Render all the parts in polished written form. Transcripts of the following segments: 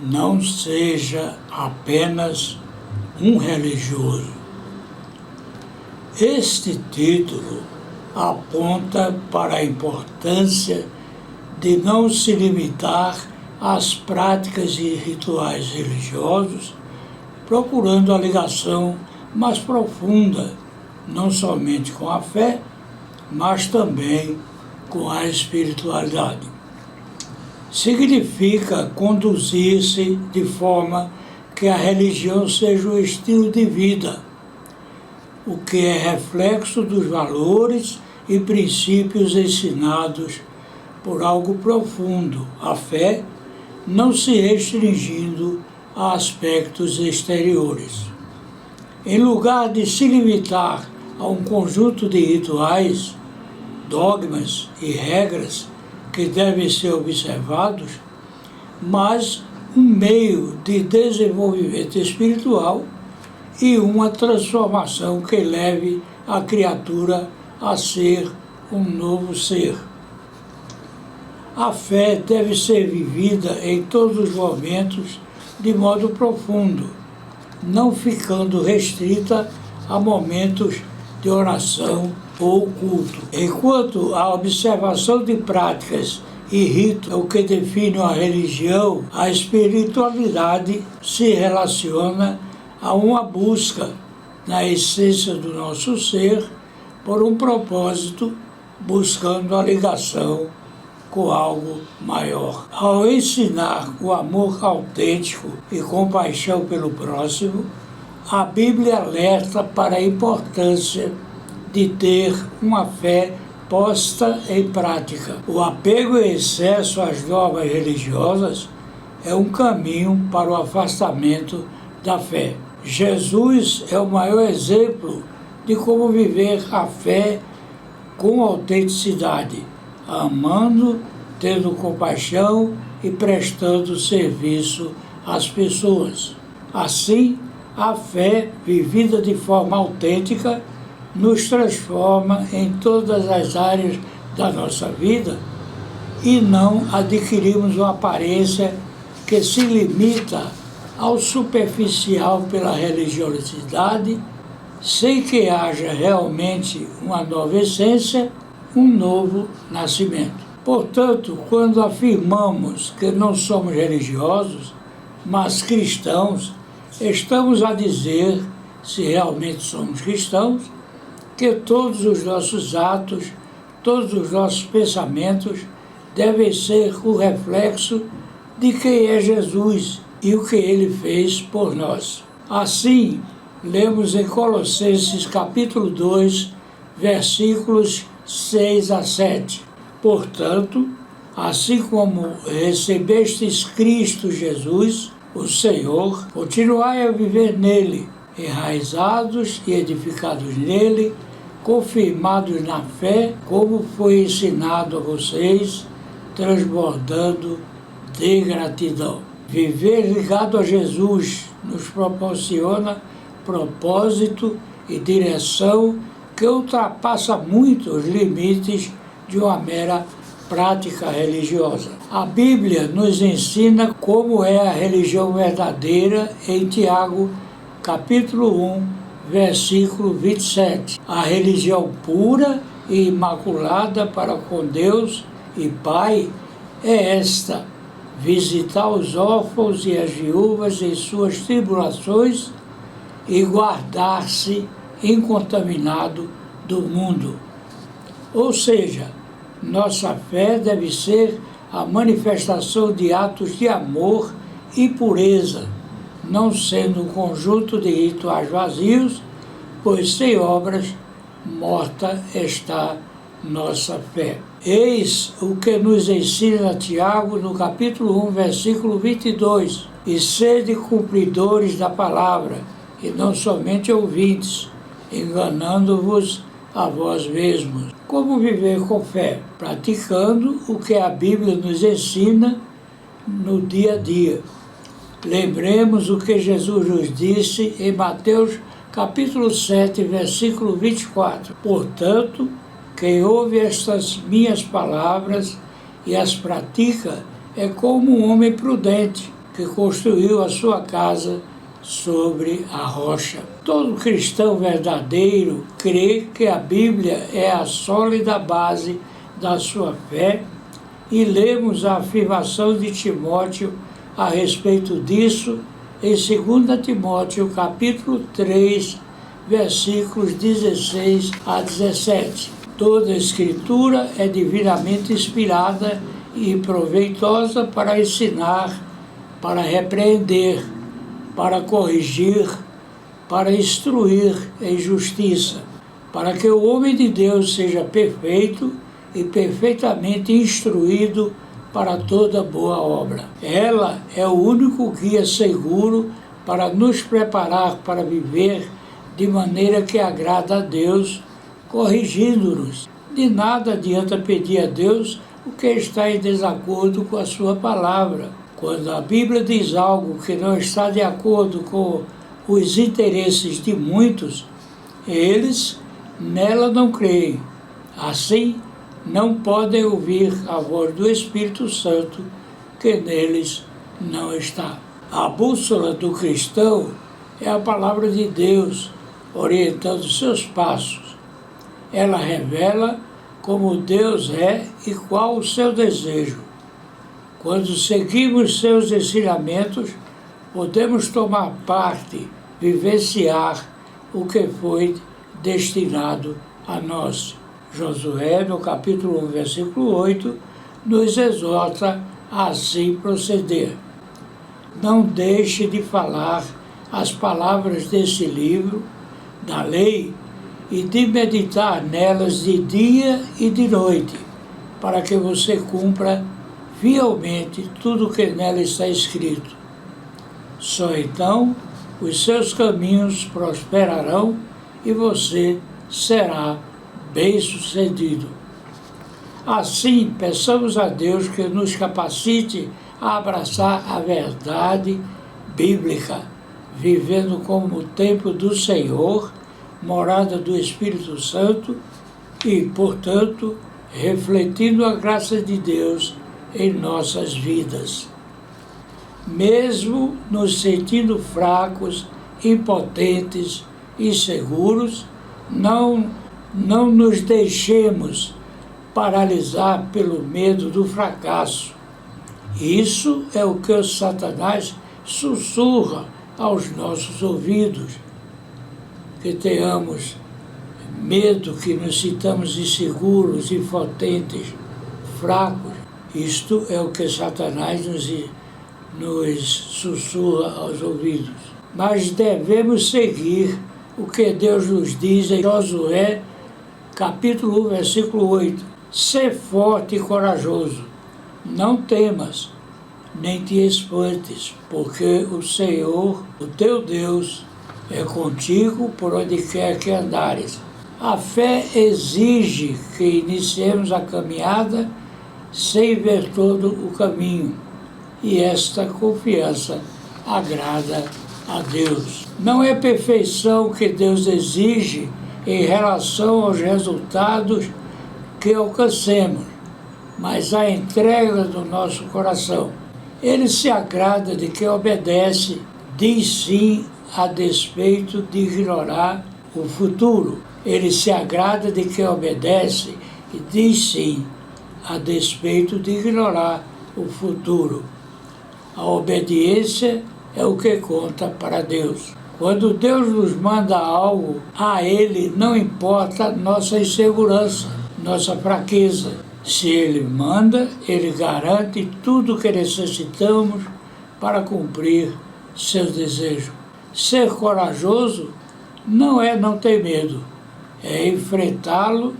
não seja apenas um religioso. Este título aponta para a importância de não se limitar às práticas e rituais religiosos, procurando a ligação mais profunda, não somente com a fé, mas também com a espiritualidade. Significa conduzir-se de forma que a religião seja um estilo de vida, o que é reflexo dos valores e princípios ensinados por algo profundo, a fé, não se restringindo a aspectos exteriores. Em lugar de se limitar a um conjunto de rituais, dogmas e regras que devem ser observados, mas um meio de desenvolvimento espiritual e uma transformação que leve a criatura a ser um novo ser. A fé deve ser vivida em todos os momentos de modo profundo, não ficando restrita a momentos de oração ou culto. Enquanto a observação de práticas e ritos é o que define a religião, a espiritualidade se relaciona a uma busca na essência do nosso ser por um propósito, buscando a ligação com algo maior. Ao ensinar o amor autêntico e compaixão pelo próximo, a Bíblia alerta para a importância de ter uma fé posta em prática. O apego em excesso às normas religiosas é um caminho para o afastamento da fé. Jesus é o maior exemplo de como viver a fé com autenticidade, amando, tendo compaixão e prestando serviço às pessoas. Assim, a fé, vivida de forma autêntica, nos transforma em todas as áreas da nossa vida e não adquirimos uma aparência que se limita ao superficial pela religiosidade, sem que haja realmente uma nova essência, um novo nascimento. Portanto, quando afirmamos que não somos religiosos, mas cristãos, estamos a dizer, se realmente somos cristãos, que todos os nossos atos, todos os nossos pensamentos devem ser o reflexo de quem é Jesus e o que ele fez por nós. Assim, lemos em Colossenses capítulo 2, versículos 6 a 7. Portanto, assim como recebestes Cristo Jesus, o Senhor, continuai a viver nele, enraizados e edificados nele, confirmados na fé, como foi ensinado a vocês, transbordando de gratidão. Viver ligado a Jesus nos proporciona propósito e direção que ultrapassa muito os limites de uma mera prática religiosa. A Bíblia nos ensina como é a religião verdadeira em Tiago, capítulo 1, versículo 27. A religião pura e imaculada para com Deus e Pai é esta: visitar os órfãos e as viúvas em suas tribulações e guardar-se incontaminado do mundo. Ou seja, nossa fé deve ser a manifestação de atos de amor e pureza, não sendo um conjunto de rituais vazios, pois sem obras, morta está nossa fé. Eis o que nos ensina Tiago no capítulo 1, versículo 22. E sede cumpridores da palavra, e não somente ouvintes, enganando-vos a vós mesmos. Como viver com fé? Praticando o que a Bíblia nos ensina no dia a dia. Lembremos o que Jesus nos disse em Mateus capítulo 7, versículo 24. Portanto, quem ouve estas minhas palavras e as pratica é como um homem prudente, que construiu a sua casa sobre a rocha. Todo cristão verdadeiro crê que a Bíblia é a sólida base da sua fé e lemos a afirmação de Timóteo a respeito disso em 2 Timóteo capítulo 3, versículos 16 a 17. Toda a Escritura é divinamente inspirada e proveitosa para ensinar, para repreender, para corrigir, para instruir em justiça, para que o homem de Deus seja perfeito e perfeitamente instruído para toda boa obra. Ela é o único guia seguro para nos preparar para viver de maneira que agrada a Deus, corrigindo-nos. De nada adianta pedir a Deus o que está em desacordo com a sua palavra. Quando a Bíblia diz algo que não está de acordo com os interesses de muitos, eles nela não creem. Assim, não podem ouvir a voz do Espírito Santo que neles não está. A bússola do cristão é a palavra de Deus, orientando seus passos. Ela revela como Deus é e qual o seu desejo. Quando seguimos seus ensinamentos, podemos tomar parte, vivenciar o que foi destinado a nós. Josué, no capítulo 1, versículo 8, nos exorta a assim proceder. Não deixe de falar as palavras desse livro, da lei, e de meditar nelas de dia e de noite, para que você cumpra fielmente tudo o que nela está escrito. Só então os seus caminhos prosperarão e você será bem-sucedido. Assim, peçamos a Deus que nos capacite a abraçar a verdade bíblica, vivendo como o templo do Senhor, morada do Espírito Santo e, portanto, refletindo a graça de Deus em nossas vidas. Mesmo nos sentindo fracos, impotentes, inseguros, não nos deixemos paralisar pelo medo do fracasso. Isso é o que o Satanás sussurra aos nossos ouvidos, que tenhamos medo, que nos sintamos inseguros, impotentes, fracos. Isto é o que Satanás nos sussurra aos ouvidos. Mas devemos seguir o que Deus nos diz em Josué, capítulo 1, versículo 8. Sê forte e corajoso, não temas, nem te espantes, porque o Senhor, o teu Deus, é contigo por onde quer que andares. A fé exige que iniciemos a caminhada sem ver todo o caminho, e esta confiança agrada a Deus. Não é perfeição que Deus exige em relação aos resultados que alcancemos, mas a entrega do nosso coração. Ele se agrada de quem obedece, diz sim a despeito de ignorar o futuro. Ele se agrada de quem obedece e diz sim a despeito de ignorar o futuro. A obediência é o que conta para Deus. Quando Deus nos manda algo, a Ele não importa nossa insegurança, nossa fraqueza. Se Ele manda, Ele garante tudo o que necessitamos para cumprir seus desejos. Ser corajoso não é não ter medo, é enfrentá-lo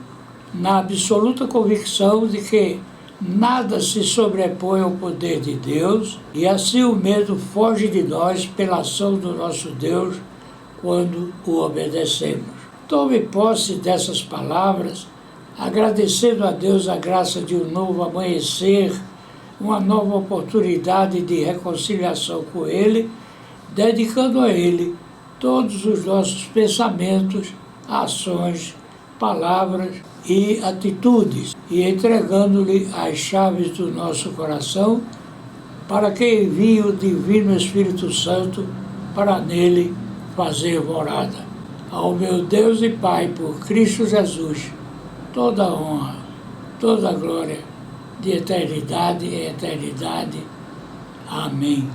na absoluta convicção de que nada se sobrepõe ao poder de Deus, e assim o medo foge de nós pela ação do nosso Deus quando o obedecemos. Tome posse dessas palavras, agradecendo a Deus a graça de um novo amanhecer, uma nova oportunidade de reconciliação com Ele, dedicando a Ele todos os nossos pensamentos, ações, palavras e atitudes, e entregando-lhe as chaves do nosso coração para que envie o Divino Espírito Santo para nele fazer morada. Ao meu Deus e Pai, por Cristo Jesus, toda honra, toda glória, de eternidade em eternidade. Amém.